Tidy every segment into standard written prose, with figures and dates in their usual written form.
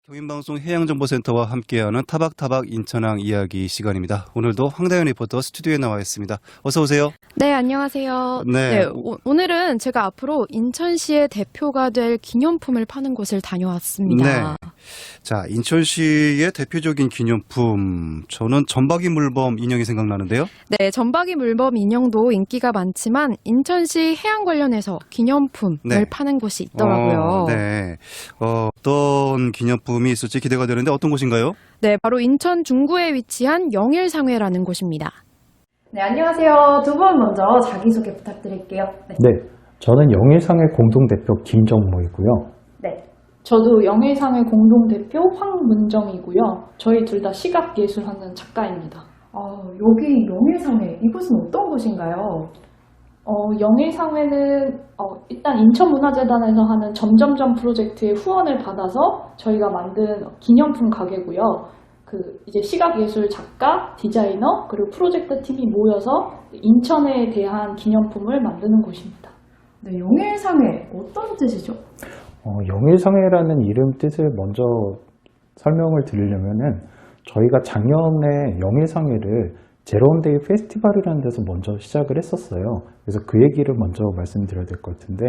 경인방송 해양정보센터와 함께하는 타박타박 인천항 이야기 시간입니다. 오늘도 황다연 리포터 스튜디오에 나와 있습니다. 어서 오세요. 네, 안녕하세요. 네. 오늘은 제가 앞으로 인천시의 대표가 될 기념품을 파는 곳을 다녀왔습니다. 네. 자, 인천시의 대표적인 기념품. 저는 전박이 물범 인형이 생각나는데요. 네, 전박이 물범 인형도 인기가 많지만 인천시 해양 관련해서 기념품을 네. 파는 곳이 있더라고요. 네. 어떤 기념품이 있을지 기대가 되는데 어떤 곳인가요? 네, 바로 인천 중구에 위치한 영일상회라는 곳입니다. 네, 안녕하세요. 두 분 먼저 자기소개 부탁드릴게요. 네, 저는 영일상의 공동대표 김정모이고요. 네, 저도 영일상의 공동대표 황문정이고요. 저희 둘 다 시각예술하는 작가입니다. 여기 영일상회, 이곳은 어떤 곳인가요? 영일상회는 일단 인천문화재단에서 하는 점점점 프로젝트의 후원을 받아서 저희가 만든 기념품 가게고요. 이제 시각예술 작가, 디자이너, 그리고 프로젝트 팀이 모여서 인천에 대한 기념품을 만드는 곳입니다. 네, 영일상회 어떤 뜻이죠? 영일상회라는 이름 뜻을 먼저 설명을 드리려면은 저희가 작년에 영일상회를 제로온데이 페스티벌이라는 데서 먼저 시작을 했었어요. 그래서 그 얘기를 먼저 말씀드려야 될 것 같은데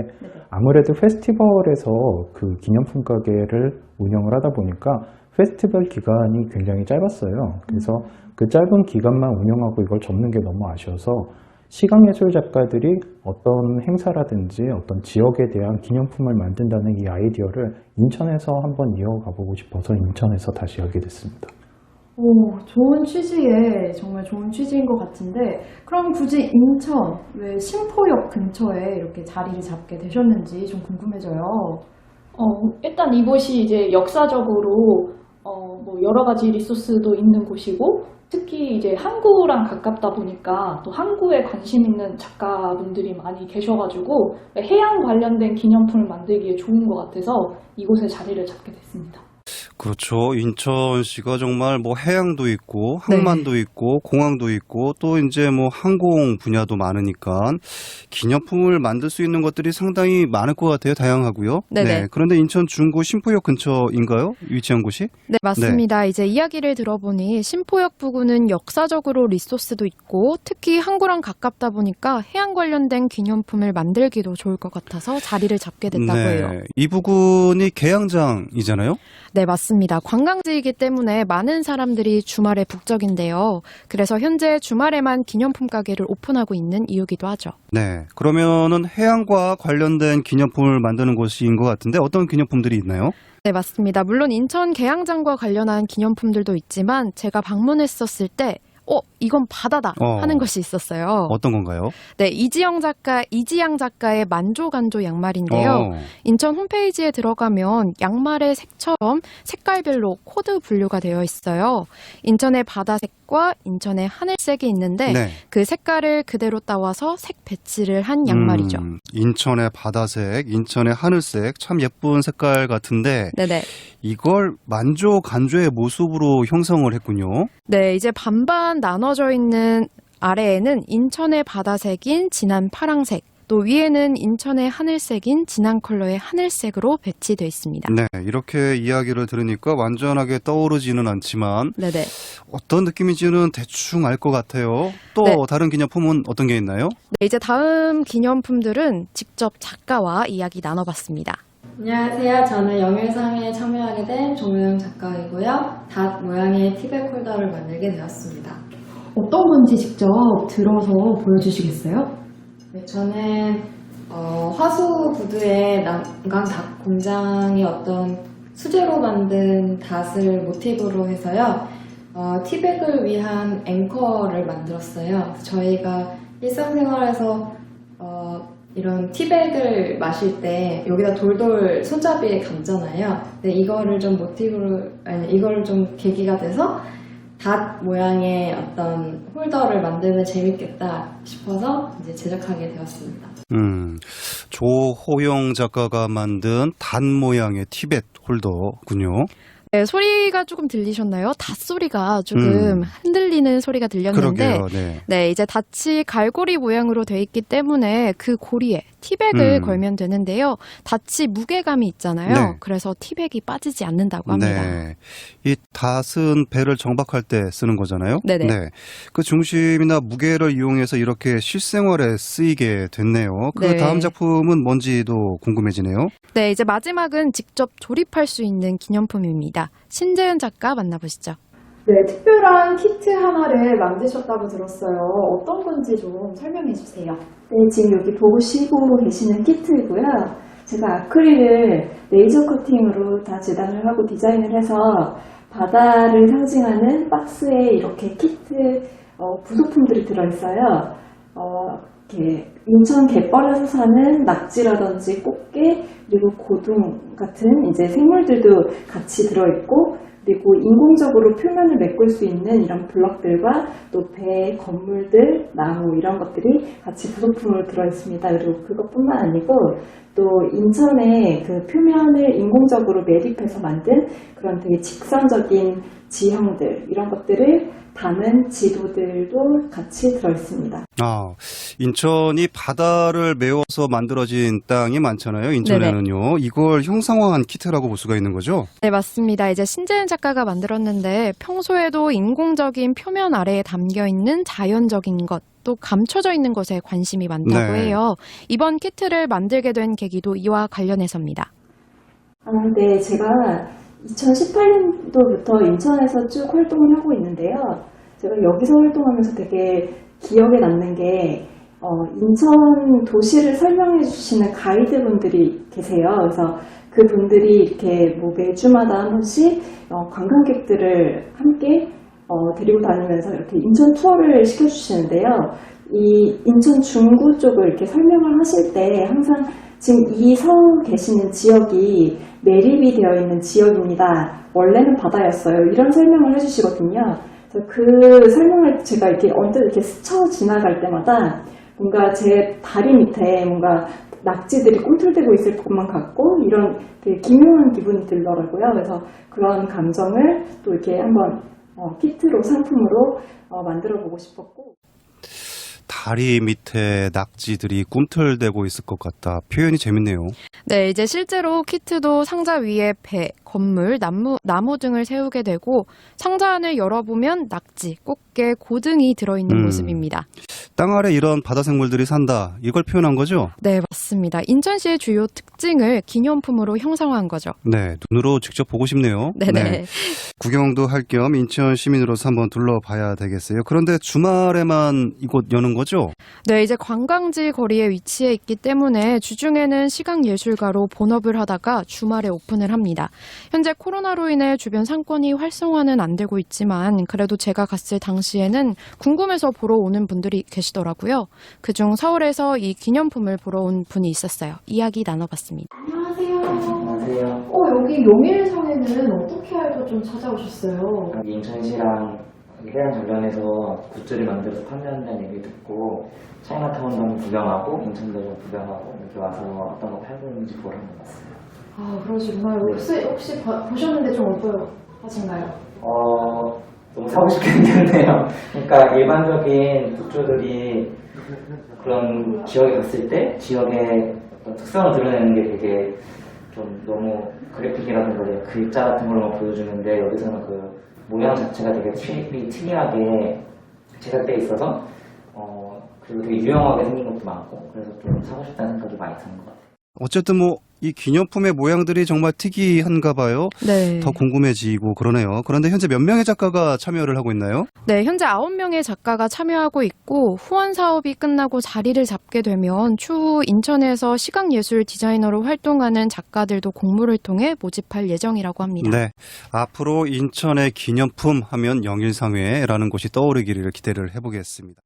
아무래도 페스티벌에서 그 기념품 가게를 운영을 하다 보니까 페스티벌 기간이 굉장히 짧았어요. 그래서 그 짧은 기간만 운영하고 이걸 접는 게 너무 아쉬워서 시각예술 작가들이 어떤 행사라든지 어떤 지역에 대한 기념품을 만든다는 이 아이디어를 인천에서 한번 이어가 보고 싶어서 인천에서 다시 하게 됐습니다. 좋은 취지에 정말 좋은 취지인 것 같은데 그럼 굳이 인천, 왜 신포역 근처에 이렇게 자리를 잡게 되셨는지 좀 궁금해져요. 일단 이곳이 이제 역사적으로 여러 가지 리소스도 있는 곳이고 특히 이제 항구랑 가깝다 보니까 또 항구에 관심 있는 작가분들이 많이 계셔가지고 해양 관련된 기념품을 만들기에 좋은 것 같아서 이곳에 자리를 잡게 됐습니다. 그렇죠. 인천시가 정말 해양도 있고 항만도 있고 공항도 있고 또 이제 항공 분야도 많으니까 기념품을 만들 수 있는 것들이 상당히 많을 것 같아요. 다양하고요. 네네. 네. 그런데 인천 중구 신포역 근처인가요? 위치한 곳이? 네, 맞습니다. 이제 이야기를 들어보니 신포역 부근은 역사적으로 리소스도 있고 특히 항구랑 가깝다 보니까 해양 관련된 기념품을 만들기도 좋을 것 같아서 자리를 잡게 됐다고 해요. 이 부근이 계양장이잖아요? 네, 맞습니다. 관광지이기 때문에 많은 사람들이 주말에 북적인데요. 그래서 현재 주말에만 기념품 가게를 오픈하고 있는 이유기도 하죠. 네. 그러면은 해양과 관련된 기념품을 만드는 곳인 것 같은데 어떤 기념품들이 있나요? 네, 맞습니다. 물론 인천 계양장과 관련한 기념품들도 있지만 제가 방문했었을 때 이건 바다다 하는 것이 있었어요. 어떤 건가요? 네, 이지양 작가의 만조간조 양말인데요. 인천 홈페이지에 들어가면 양말의 색처럼 색깔별로 코드 분류가 되어 있어요. 인천의 바다색과 인천의 하늘색이 있는데 그 색깔을 그대로 따와서 색 배치를 한 양말이죠. 인천의 바다색, 인천의 하늘색 참 예쁜 색깔 같은데 네네. 이걸 만조간조의 모습으로 형성을 했군요. 네, 이제 반반 나눠져 있는 아래에는 인천의 바다색인 진한 파랑색, 또 위에는 인천의 하늘색인 진한 컬러의 하늘색으로 배치되어 있습니다. 네, 이렇게 이야기를 들으니까 완전하게 떠오르지는 않지만 네네. 어떤 느낌인지는 대충 알 것 같아요. 또 다른 기념품은 어떤 게 있나요? 네, 이제 다음 기념품들은 직접 작가와 이야기 나눠봤습니다. 안녕하세요. 저는 영일상에 참여하게 된 종우영 작가이고요. 닷 모양의 티백 홀더를 만들게 되었습니다. 어떤 건지 직접 들어서 보여주시겠어요? 네, 저는 화수 부두의 난강 닷 공장의 어떤 수제로 만든 닷을 모티브로 해서요. 티백을 위한 앵커를 만들었어요. 저희가 일상생활에서 이런 티백을 마실 때 여기다 돌돌 손잡이에 감잖아요. 근데 이거를 좀 이거를 좀 계기가 돼서 닷 모양의 어떤 홀더를 만들면 재밌겠다 싶어서 이제 제작하게 되었습니다. 조호영 작가가 만든 닷 모양의 티벳 홀더군요. 네, 소리가 조금 들리셨나요? 닷 소리가 조금 흔들리는 소리가 들렸는데 그러게요, 네, 이제 닷이 갈고리 모양으로 돼 있기 때문에 그 고리에 티백을 걸면 되는데요. 닷이 무게감이 있잖아요. 네. 그래서 티백이 빠지지 않는다고 합니다. 네. 이 닷은 배를 정박할 때 쓰는 거잖아요. 네네. 네. 그 중심이나 무게를 이용해서 이렇게 실생활에 쓰이게 됐네요. 그 네. 다음 작품은 뭔지도 궁금해지네요. 네, 이제 마지막은 직접 조립할 수 있는 기념품입니다. 신재은 작가 만나보시죠. 네, 특별한 키트 하나를 만드셨다고 들었어요. 어떤 건지 좀 설명해 주세요. 네, 지금 여기 보시고 계시는 키트이고요. 제가 아크릴을 레이저 커팅으로 다 재단을 하고 디자인을 해서 바다를 상징하는 박스에 이렇게 키트 부속품들이 들어있어요. 이렇게 인천 갯벌에서 사는 낙지라든지 꽃게 그리고 고둥 같은 이제 생물들도 같이 들어있고 그리고 인공적으로 표면을 메꿀 수 있는 이런 블럭들과 또 배, 건물들, 나무 이런 것들이 같이 부속품으로 들어있습니다. 그리고 그것뿐만 아니고 또 인천의 그 표면을 인공적으로 매립해서 만든 그런 되게 직선적인 지형들 이런 것들을 담은 지도들도 같이 들어있습니다. 아, 인천이 바다를 메워서 만들어진 땅이 많잖아요. 인천에는요. 이걸 형상화한 키트라고 볼 수가 있는 거죠? 네, 맞습니다. 이제 신재은 작가가 만들었는데 평소에도 인공적인 표면 아래에 담겨 있는 자연적인 것, 또 감춰져 있는 것에 관심이 많다고 네. 해요. 이번 키트를 만들게 된 계기도 이와 관련해서입니다. 네, 제가 2018년도부터 인천에서 쭉 활동을 하고 있는데요. 제가 여기서 활동하면서 되게 기억에 남는 게 인천 도시를 설명해 주시는 가이드분들이 계세요. 그래서 그분들이 이렇게 뭐 매주마다 한 번씩 관광객들을 함께 데리고 다니면서 이렇게 인천 투어를 시켜주시는데요. 이 인천 중구 쪽을 이렇게 설명을 하실 때 항상 지금 이 서 계시는 지역이 매립이 되어 있는 지역입니다. 원래는 바다였어요. 이런 설명을 해주시거든요. 그래서 그 설명을 제가 이렇게 언뜻 이렇게 스쳐 지나갈 때마다 뭔가 제 다리 밑에 뭔가 낙지들이 꿈틀대고 있을 것만 같고 이런 되게 기묘한 기분이 들더라고요. 그래서 그런 감정을 또 이렇게 한번 키트로 상품으로 만들어 보고 싶었고. 다리 밑에 낙지들이 꿈틀대고 있을 것 같다. 표현이 재밌네요. 네, 이제 실제로 키트도 상자 위에 배, 건물, 나무 등을 세우게 되고 상자 안을 열어보면 낙지, 꽃게, 고등이 들어있는 모습입니다. 땅 아래 이런 바다 생물들이 산다. 이걸 표현한 거죠? 네, 맞습니다. 인천시의 주요 특징을 기념품으로 형상화한 거죠. 네, 눈으로 직접 보고 싶네요. 네네. 네. 구경도 할 겸 인천 시민으로서 한번 둘러봐야 되겠어요. 그런데 주말에만 이곳 여는 거죠? 네, 이제 관광지 거리에 위치해 있기 때문에 주중에는 시각예술가로 본업을 하다가 주말에 오픈을 합니다. 현재 코로나로 인해 주변 상권이 활성화는 안 되고 있지만 그래도 제가 갔을 당시에는 궁금해서 보러 오는 분들이 계시더라고요. 그중 서울에서 이 기념품을 보러 온 분이 있었어요. 이야기 나눠봤습니다. 안녕하세요. 여기 용일성에는 어떻게 알고 좀 찾아오셨어요? 여기 인천시랑 해양 관련해서 굿즈를 만들어서 판매한다는 얘기를 듣고 차이나타운도 한번 구경하고 인천도 좀 구경하고 이렇게 와서 어떤 거 팔고 있는지 보러 한번 왔어요. 아, 그러시구나. 혹시 보셨는데 좀 어떠하신가요? 너무 사고 싶게 생겼네요. 그러니까 일반적인 굿즈들이 그런 지역에 갔을 때 지역의 어떤 특성을 드러내는 게 되게 좀 너무 그래픽이라든가 글자 같은 걸로만 보여주는데 여기서는 그 모양 자체가 되게 특이하게 제작되어 있어서 그리고 되게 유용하게 생긴 것도 많고 그래서 좀 사고 싶다는 생각이 많이 드는 것 같아요. 어쨌든 뭐 이 기념품의 모양들이 정말 특이한가 봐요. 네. 더 궁금해지고 그러네요. 그런데 현재 몇 명의 작가가 참여를 하고 있나요? 네, 현재 9명의 작가가 참여하고 있고 후원 사업이 끝나고 자리를 잡게 되면 추후 인천에서 시각예술 디자이너로 활동하는 작가들도 공모를 통해 모집할 예정이라고 합니다. 네. 앞으로 인천의 기념품 하면 영일상회라는 곳이 떠오르기를 기대를 해보겠습니다.